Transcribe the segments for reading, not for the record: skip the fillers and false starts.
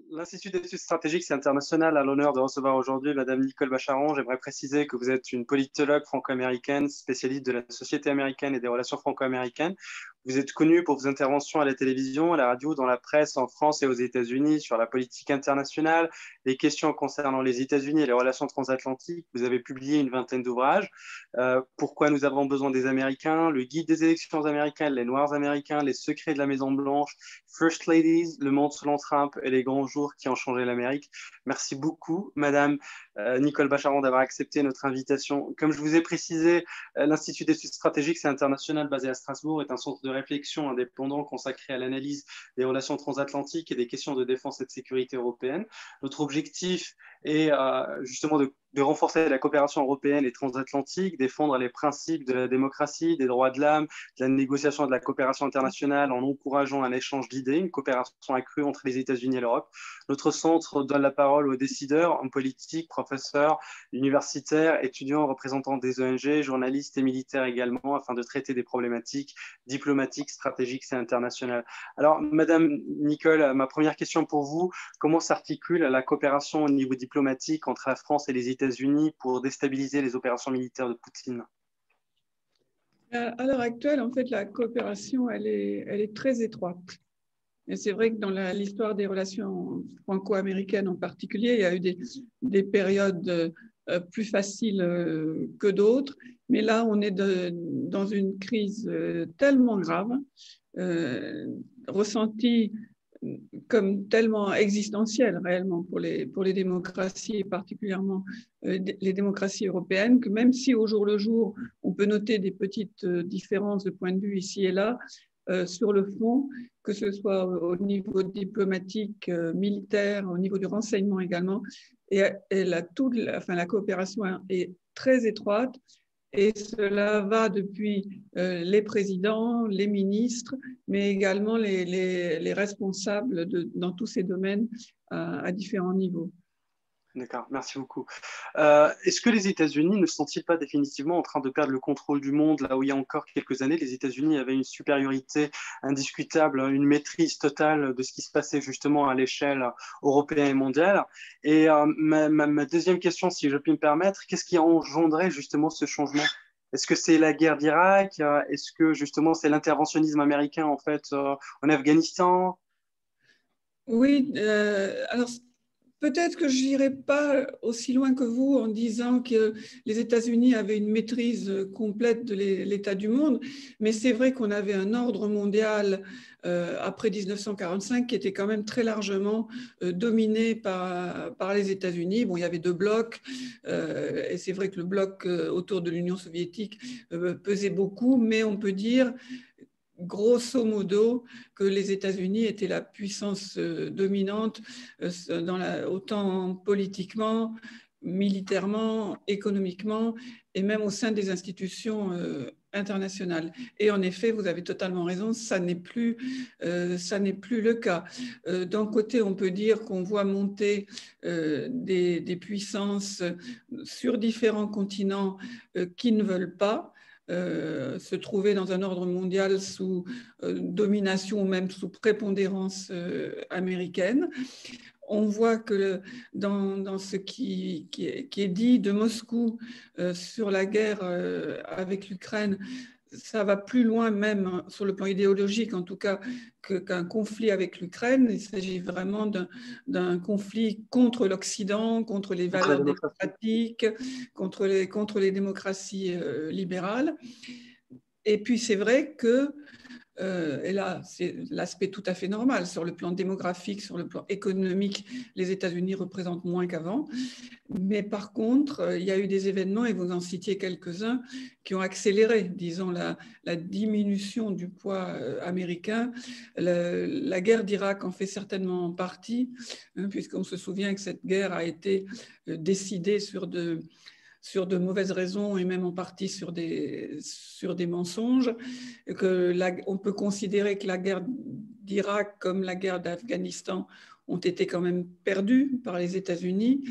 L'Institut d'études stratégiques et internationales a l'honneur de recevoir aujourd'hui Madame Nicole Bacharon. J'aimerais préciser que vous êtes une politologue franco-américaine, spécialiste de la société américaine et des relations franco-américaines. Vous êtes connue pour vos interventions à la télévision, à la radio, dans la presse en France et aux États-Unis sur la politique internationale, les questions concernant les États-Unis et les relations transatlantiques. Vous avez publié une vingtaine d'ouvrages. Pourquoi nous avons besoin des Américains, le guide des élections américaines, les Noirs américains, les secrets de la Maison-Blanche, First Ladies, le monde selon Trump et les grands jours qui ont changé l'Amérique. Merci beaucoup, Madame Nicole Bacharon, d'avoir accepté notre invitation. Comme je vous ai précisé, l'Institut d'études stratégiques et internationales basé à Strasbourg est un centre de réflexion indépendant consacré à l'analyse des relations transatlantiques et des questions de défense et de sécurité européenne. Notre objectif est justement de renforcer la coopération européenne et transatlantique, défendre les principes de la démocratie, des droits de l'homme, de la négociation et de la coopération internationale en encourageant un échange d'idées, une coopération accrue entre les États-Unis et l'Europe. Notre centre donne la parole aux décideurs, hommes politiques, professeurs, universitaires, étudiants, représentants des ONG, journalistes et militaires également, afin de traiter des problématiques diplomatiques, stratégiques et internationales. Alors, Madame Nicole, ma première question pour vous, comment s'articule la coopération au niveau diplomatique entre la France et les États-Unis pour déstabiliser les opérations militaires de Poutine? À l'heure actuelle, en fait, la coopération, elle est très étroite. Et c'est vrai que dans l'histoire des relations franco-américaines en particulier, il y a eu des périodes plus faciles que d'autres. Mais là, on est dans une crise tellement grave, ressentie comme tellement existentielle réellement pour les démocraties, et particulièrement les démocraties européennes, que même si au jour le jour, on peut noter des petites différences de point de vue ici et là, sur le fond, que ce soit au niveau diplomatique, militaire, au niveau du renseignement également, la coopération est très étroite. Et cela va depuis les présidents, les ministres, mais également les responsables dans tous ces domaines à différents niveaux. D'accord, merci beaucoup. Est-ce que les États-Unis ne sont-ils pas définitivement en train de perdre le contrôle du monde, là où il y a encore quelques années, les États-Unis avaient une supériorité indiscutable, une maîtrise totale de ce qui se passait justement à l'échelle européenne et mondiale? Et ma deuxième question, si je puis me permettre, qu'est-ce qui a engendré justement ce changement? Est-ce que c'est la guerre d'Irak? Est-ce que justement c'est l'interventionnisme américain en fait en Afghanistan? Oui, alors peut-être que je n'irai pas aussi loin que vous en disant que les États-Unis avaient une maîtrise complète de l'état du monde, mais c'est vrai qu'on avait un ordre mondial après 1945 qui était quand même très largement dominé par les États-Unis. Bon, il y avait deux blocs, et c'est vrai que le bloc autour de l'Union soviétique pesait beaucoup, mais on peut dire grosso modo que les États-Unis étaient la puissance dominante autant politiquement, militairement, économiquement et même au sein des institutions internationales. Et en effet, vous avez totalement raison, ça n'est plus le cas. D'un côté, on peut dire qu'on voit monter des puissances sur différents continents qui ne veulent pas se trouver dans un ordre mondial sous domination ou même sous prépondérance américaine. On voit que dans ce qui est dit de Moscou sur la guerre avec l'Ukraine, ça va plus loin même sur le plan idéologique, en tout cas, qu'un conflit avec l'Ukraine. Il s'agit vraiment d'un conflit contre l'Occident, contre les valeurs démocratiques, contre les démocraties libérales. Et puis c'est vrai que et là, c'est l'aspect tout à fait normal. Sur le plan démographique, sur le plan économique, les États-Unis représentent moins qu'avant. Mais par contre, il y a eu des événements, et vous en citiez quelques-uns, qui ont accéléré, disons, la diminution du poids américain. La guerre d'Irak en fait certainement partie, hein, puisqu'on se souvient que cette guerre a été décidée sur de mauvaises raisons et même en partie sur des mensonges, on peut considérer que la guerre d'Irak comme la guerre d'Afghanistan ont été quand même perdues par les États-Unis.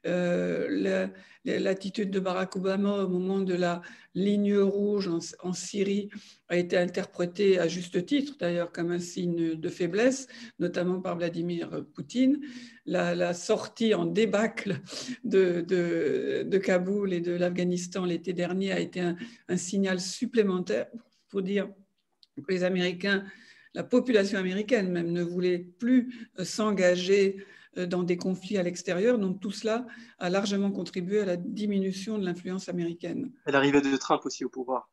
L'attitude de Barack Obama au moment de la ligne rouge en Syrie a été interprétée à juste titre, d'ailleurs, comme un signe de faiblesse, notamment par Vladimir Poutine. La sortie en débâcle de Kaboul et de l'Afghanistan l'été dernier a été un signal supplémentaire pour dire que les Américains, la population américaine même, ne voulait plus s'engager dans des conflits à l'extérieur. Donc tout cela a largement contribué à la diminution de l'influence américaine. Et l'arrivée de Trump aussi au pouvoir.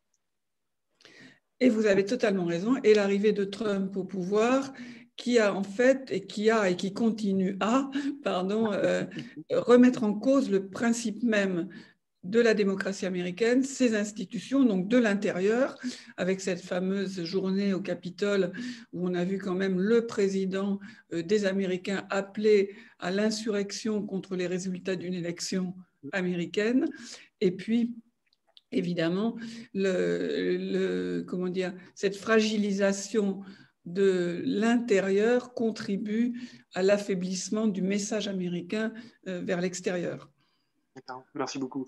Et vous avez totalement raison. Et l'arrivée de Trump au pouvoir, qui a en fait, et qui continue à, remettre en cause le principe même de la démocratie américaine, ses institutions, donc de l'intérieur, avec cette fameuse journée au Capitole où on a vu quand même le président des Américains appeler à l'insurrection contre les résultats d'une élection américaine. Et puis, évidemment, cette fragilisation de l'intérieur contribue à l'affaiblissement du message américain vers l'extérieur. Merci beaucoup.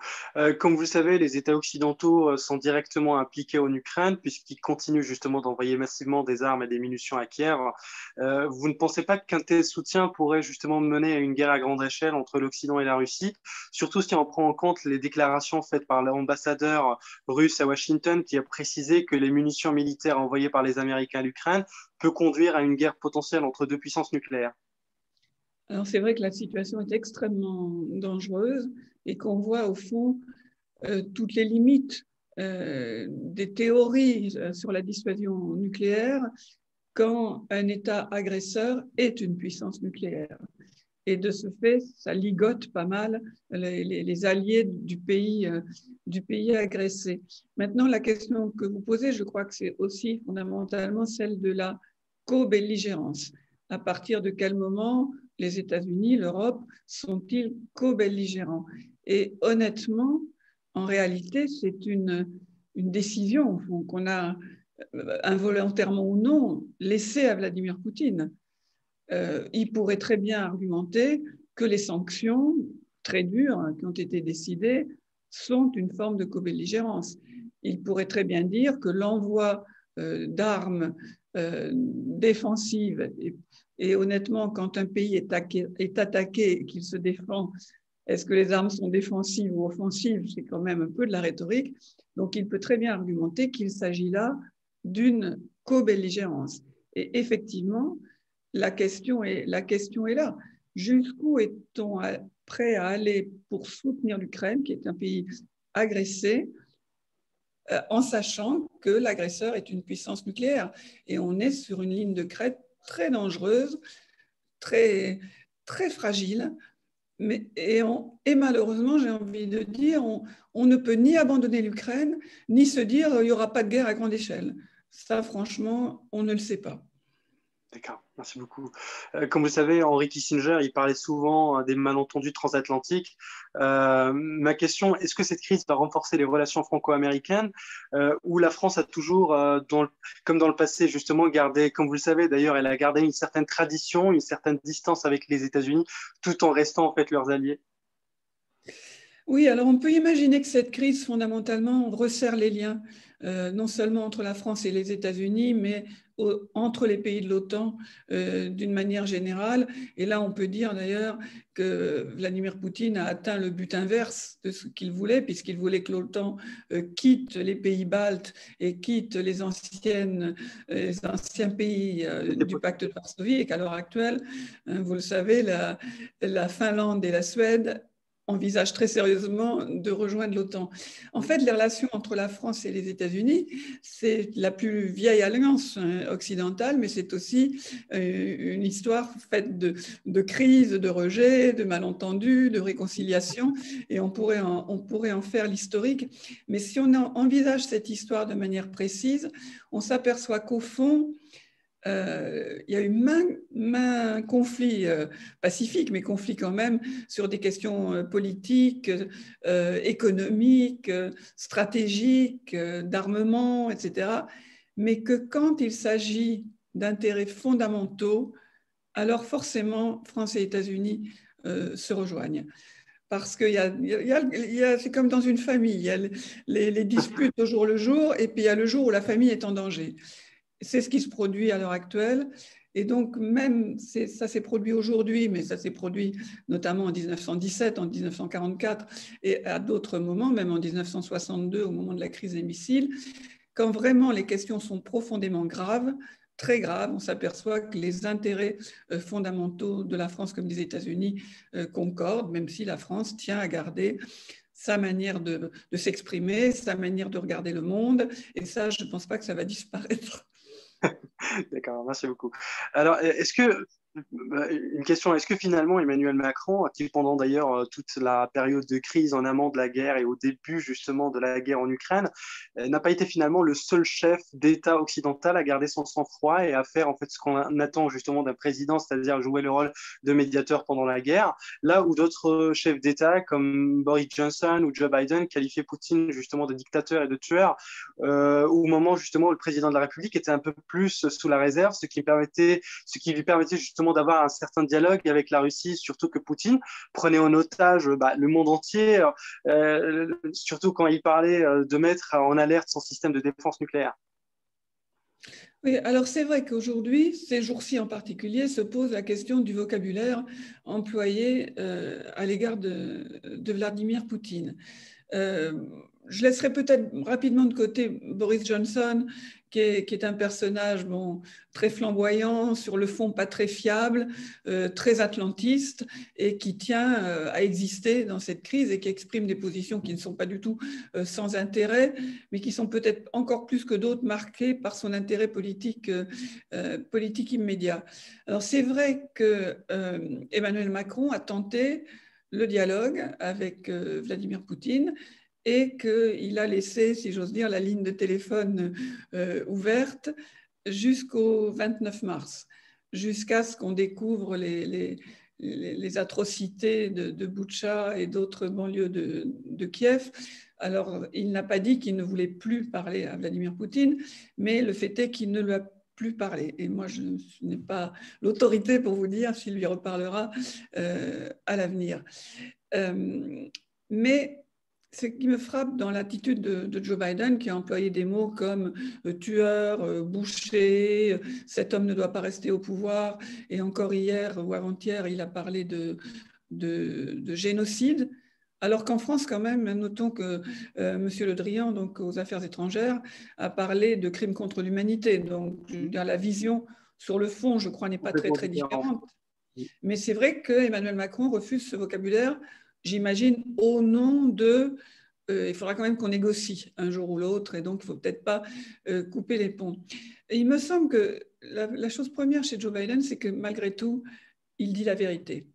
Comme vous le savez, les États occidentaux sont directement impliqués en Ukraine puisqu'ils continuent justement d'envoyer massivement des armes et des munitions à Kiev. Vous ne pensez pas qu'un tel soutien pourrait justement mener à une guerre à grande échelle entre l'Occident et la Russie, surtout si on prend en compte les déclarations faites par l'ambassadeur russe à Washington qui a précisé que les munitions militaires envoyées par les Américains à l'Ukraine peuvent conduire à une guerre potentielle entre deux puissances nucléaires? Alors c'est vrai que la situation est extrêmement dangereuse et qu'on voit au fond toutes les limites des théories sur la dissuasion nucléaire quand un État agresseur est une puissance nucléaire. Et de ce fait, ça ligote pas mal les alliés du pays agressé. Maintenant, la question que vous posez, je crois que c'est aussi fondamentalement celle de la co-belligérance. À partir de quel moment les États-Unis, l'Europe, sont-ils co-belligérants? Et honnêtement, en réalité, c'est une décision qu'on a involontairement ou non laissée à Vladimir Poutine. Il pourrait très bien argumenter que les sanctions très dures qui ont été décidées sont une forme de co-belligérance. Il pourrait très bien dire que l'envoi d'armes défensives, et honnêtement, quand un pays est attaqué et qu'il se défend, est-ce que les armes sont défensives ou offensives? C'est quand même un peu de la rhétorique. Donc, il peut très bien argumenter qu'il s'agit là d'une co-belligérance. Et effectivement, la question est là. Jusqu'où est-on prêt à aller pour soutenir l'Ukraine, qui est un pays agressé, en sachant que l'agresseur est une puissance nucléaire? Et on est sur une ligne de crête très dangereuse, très, très fragile. Et malheureusement, j'ai envie de dire, on ne peut ni abandonner l'Ukraine, ni se dire il n'y aura pas de guerre à grande échelle. Ça, franchement, on ne le sait pas. D'accord, merci beaucoup. Comme vous le savez, Henry Kissinger, il parlait souvent des malentendus transatlantiques. Ma question, est-ce que cette crise va renforcer les relations franco-américaines où la France a toujours, comme dans le passé, justement, gardé, comme vous le savez d'ailleurs, elle a gardé une certaine tradition, une certaine distance avec les États-Unis, tout en restant en fait leurs alliés? Oui, alors on peut imaginer que cette crise, fondamentalement, resserre les liens, non seulement entre la France et les États-Unis, mais entre les pays de l'OTAN d'une manière générale. Et là, on peut dire d'ailleurs que Vladimir Poutine a atteint le but inverse de ce qu'il voulait, puisqu'il voulait que l'OTAN quitte les pays baltes et quitte les anciens pays du pacte de Varsovie, et qu'à l'heure actuelle, vous le savez, la Finlande et la Suède envisage très sérieusement de rejoindre l'OTAN. En fait, les relations entre la France et les États-Unis, c'est la plus vieille alliance occidentale, mais c'est aussi une histoire faite de crises, de rejets, de malentendus, de réconciliation, et on pourrait en faire l'historique. Mais si on envisage cette histoire de manière précise, on s'aperçoit qu'au fond, il y a eu maint conflit pacifique, mais conflit quand même sur des questions politiques, économiques, stratégiques, d'armement, etc. Mais que quand il s'agit d'intérêts fondamentaux, alors forcément, France et États-Unis se rejoignent. parce que c'est comme dans une famille, il y a les disputes au jour le jour, et puis il y a le jour où la famille est en danger. C'est ce qui se produit à l'heure actuelle. Et donc, même, ça s'est produit aujourd'hui, mais ça s'est produit notamment en 1917, en 1944, et à d'autres moments, même en 1962, au moment de la crise des missiles, quand vraiment les questions sont profondément graves, très graves, on s'aperçoit que les intérêts fondamentaux de la France comme des États-Unis concordent, même si la France tient à garder sa manière de s'exprimer, sa manière de regarder le monde. Et ça, je ne pense pas que ça va disparaître. D'accord, merci beaucoup. Alors, une question, est-ce que finalement Emmanuel Macron, qui pendant d'ailleurs toute la période de crise en amont de la guerre et au début justement de la guerre en Ukraine, n'a pas été finalement le seul chef d'État occidental à garder son sang-froid et à faire en fait ce qu'on attend justement d'un président, c'est-à-dire jouer le rôle de médiateur pendant la guerre, là où d'autres chefs d'État comme Boris Johnson ou Joe Biden qualifiaient Poutine justement de dictateur et de tueur, au moment justement où le président de la République était un peu plus sous la réserve, ce qui lui permettait justement d'avoir un certain dialogue avec la Russie, surtout que Poutine prenait en otage le monde entier, surtout quand il parlait de mettre en alerte son système de défense nucléaire. Oui, alors c'est vrai qu'aujourd'hui, ces jours-ci en particulier, se pose la question du vocabulaire employé à l'égard de Vladimir Poutine. Je laisserai peut-être rapidement de côté Boris Johnson, qui est un personnage très flamboyant, sur le fond pas très fiable, très atlantiste, et qui tient à exister dans cette crise et qui exprime des positions qui ne sont pas du tout sans intérêt, mais qui sont peut-être encore plus que d'autres marquées par son intérêt politique immédiat. Alors c'est vrai que Emmanuel Macron a tenté le dialogue avec Vladimir Poutine et qu'il a laissé, si j'ose dire, la ligne de téléphone ouverte jusqu'au 29 mars, jusqu'à ce qu'on découvre les atrocités de Boutcha et d'autres banlieues de Kiev. Alors, il n'a pas dit qu'il ne voulait plus parler à Vladimir Poutine, mais le fait est qu'il ne lui a plus parlé. Et moi, je n'ai pas l'autorité pour vous dire s'il lui reparlera à l'avenir. Mais ce qui me frappe dans l'attitude de Joe Biden, qui a employé des mots comme tueur, boucher, cet homme ne doit pas rester au pouvoir, et encore hier ou avant-hier, il a parlé de génocide, alors qu'en France, quand même, notons que M. Le Drian, donc aux Affaires étrangères, a parlé de crimes contre l'humanité. Donc, je veux dire, la vision sur le fond, je crois, n'est pas très différente. Mais c'est vrai qu'Emmanuel Macron refuse ce vocabulaire, j'imagine, au nom de il faudra quand même qu'on négocie un jour ou l'autre, et donc il ne faut peut-être pas couper les ponts. Et il me semble que la chose première chez Joe Biden, c'est que malgré tout, il dit la vérité.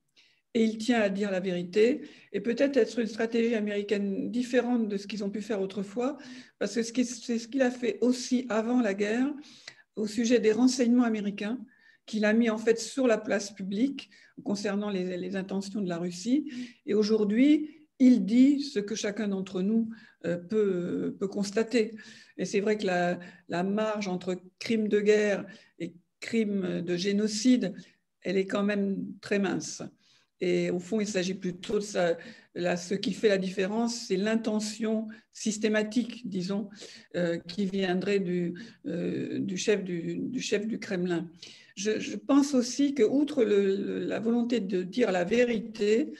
Et il tient à dire la vérité, et peut-être être une stratégie américaine différente de ce qu'ils ont pu faire autrefois, parce que c'est ce qu'il a fait aussi avant la guerre au sujet des renseignements américains, qu'il a mis en fait sur la place publique concernant les intentions de la Russie. Et aujourd'hui, il dit ce que chacun d'entre nous peut constater. Et c'est vrai que la marge entre crimes de guerre et crimes de génocide, elle est quand même très mince. Et au fond, il s'agit plutôt de ça. Là, ce qui fait la différence, c'est l'intention systématique, disons, qui viendrait du chef du Kremlin. Je pense aussi qu'outre la volonté de dire la vérité,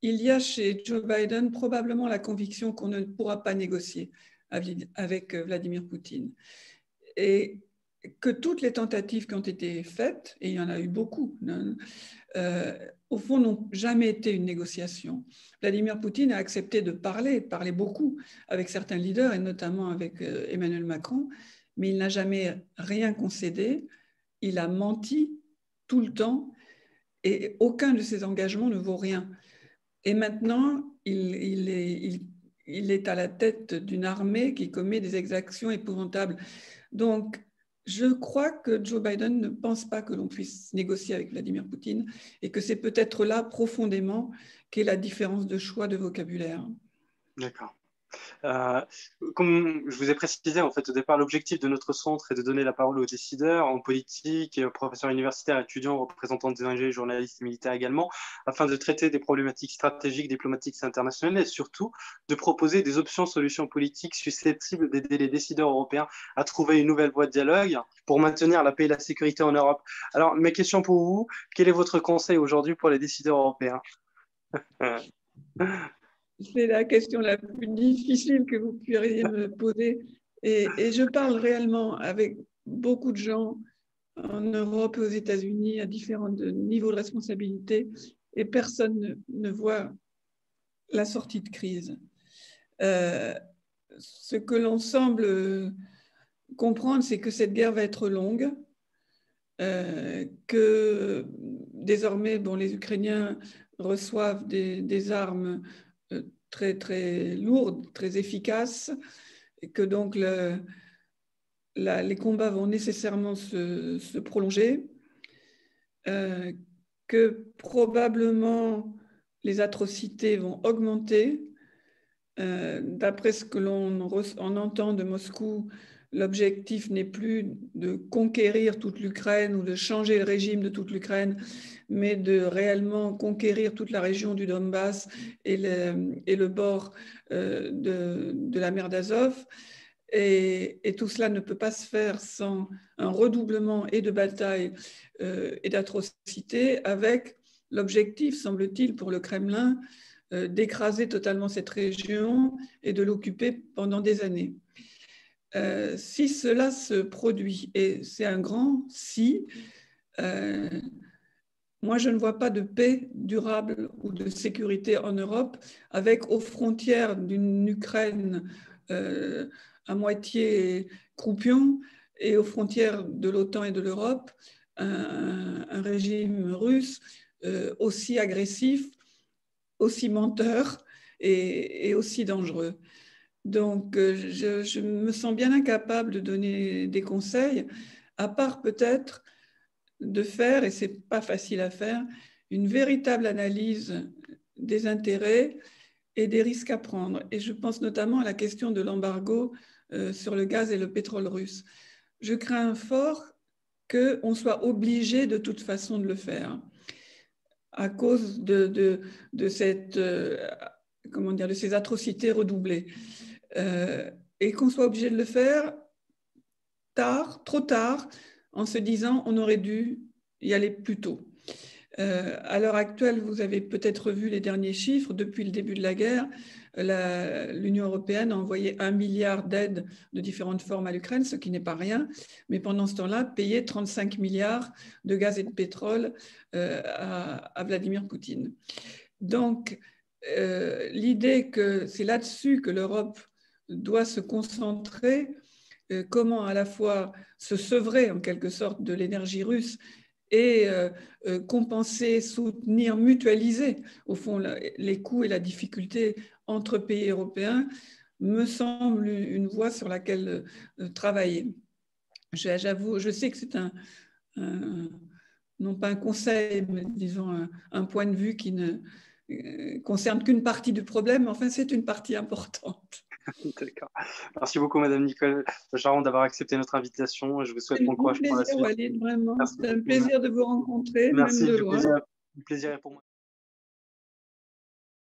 il y a chez Joe Biden probablement la conviction qu'on ne pourra pas négocier avec Vladimir Poutine. Et que toutes les tentatives qui ont été faites, et il y en a eu beaucoup, au fond, n'ont jamais été une négociation. Vladimir Poutine a accepté de parler beaucoup avec certains leaders, et notamment avec Emmanuel Macron, mais il n'a jamais rien concédé. Il a menti tout le temps, et aucun de ses engagements ne vaut rien. Et maintenant, il est à la tête d'une armée qui commet des exactions épouvantables. Donc, je crois que Joe Biden ne pense pas que l'on puisse négocier avec Vladimir Poutine, et que c'est peut-être là profondément qu'est la différence de choix de vocabulaire. D'accord. Euh, Comme je vous ai précisé, en fait, au départ, l'objectif de notre centre est de donner la parole aux décideurs en politique et aux professeurs universitaires, étudiants, représentants des ONG, journalistes et militaires également, afin de traiter des problématiques stratégiques, diplomatiques et internationales et surtout de proposer des options, solutions politiques susceptibles d'aider les décideurs européens à trouver une nouvelle voie de dialogue pour maintenir la paix et la sécurité en Europe. Alors, mes questions pour vous, quel est votre conseil aujourd'hui pour les décideurs européens? C'est la question la plus difficile que vous puissiez me poser. Et je parle réellement avec beaucoup de gens en Europe et aux États-Unis à différents niveaux de responsabilité et personne ne voit la sortie de crise. Ce que l'on semble comprendre, c'est que cette guerre va être longue, que désormais, bon, les Ukrainiens reçoivent des armes très, très lourdes, très efficaces, et que donc les combats vont nécessairement se prolonger, que probablement les atrocités vont augmenter. D'après ce que l'on entend de Moscou, l'objectif n'est plus de conquérir toute l'Ukraine ou de changer le régime de toute l'Ukraine, mais de réellement conquérir toute la région du Donbass et le bord de la mer d'Azov. Et tout cela ne peut pas se faire sans un redoublement et de batailles et d'atrocités, avec l'objectif, semble-t-il, pour le Kremlin, d'écraser totalement cette région et de l'occuper pendant des années. Si cela se produit, et c'est un grand si, moi je ne vois pas de paix durable ou de sécurité en Europe, avec aux frontières d'une Ukraine à moitié croupion et aux frontières de l'OTAN et de l'Europe, un régime russe aussi agressif, aussi menteur et aussi dangereux. Donc, je me sens bien incapable de donner des conseils, à part peut-être de faire, et c'est pas facile à faire, une véritable analyse des intérêts et des risques à prendre. Et je pense notamment à la question de l'embargo sur le gaz et le pétrole russe. Je crains fort qu'on soit obligé de toute façon de le faire à cause de cette, comment dire, de ces atrocités redoublées. Et qu'on soit obligé de le faire tard, trop tard, en se disant on aurait dû y aller plus tôt. À l'heure actuelle, vous avez peut-être vu les derniers chiffres. Depuis le début de la guerre, l'Union européenne a envoyé 1 milliard d'aides de différentes formes à l'Ukraine, ce qui n'est pas rien. Mais pendant ce temps-là, payé 35 milliards de gaz et de pétrole à Vladimir Poutine. Donc, l'idée que c'est là-dessus que l'Europe doit se concentrer, comment à la fois se sevrer en quelque sorte de l'énergie russe et compenser, soutenir, mutualiser au fond les coûts et la difficulté entre pays européens, me semble une voie sur laquelle travailler. J'avoue, je sais que c'est non pas un conseil, mais disons un point de vue qui ne concerne qu'une partie du problème, mais enfin c'est une partie importante. D'accord. Merci beaucoup, Madame Nicole Charon, d'avoir accepté notre invitation. Je vous souhaite bon C'est un courage pour la plaisir, suite. Walid, vraiment. Merci. C'est un plaisir de vous rencontrer, même Merci, de loin. du plaisir est pour moi.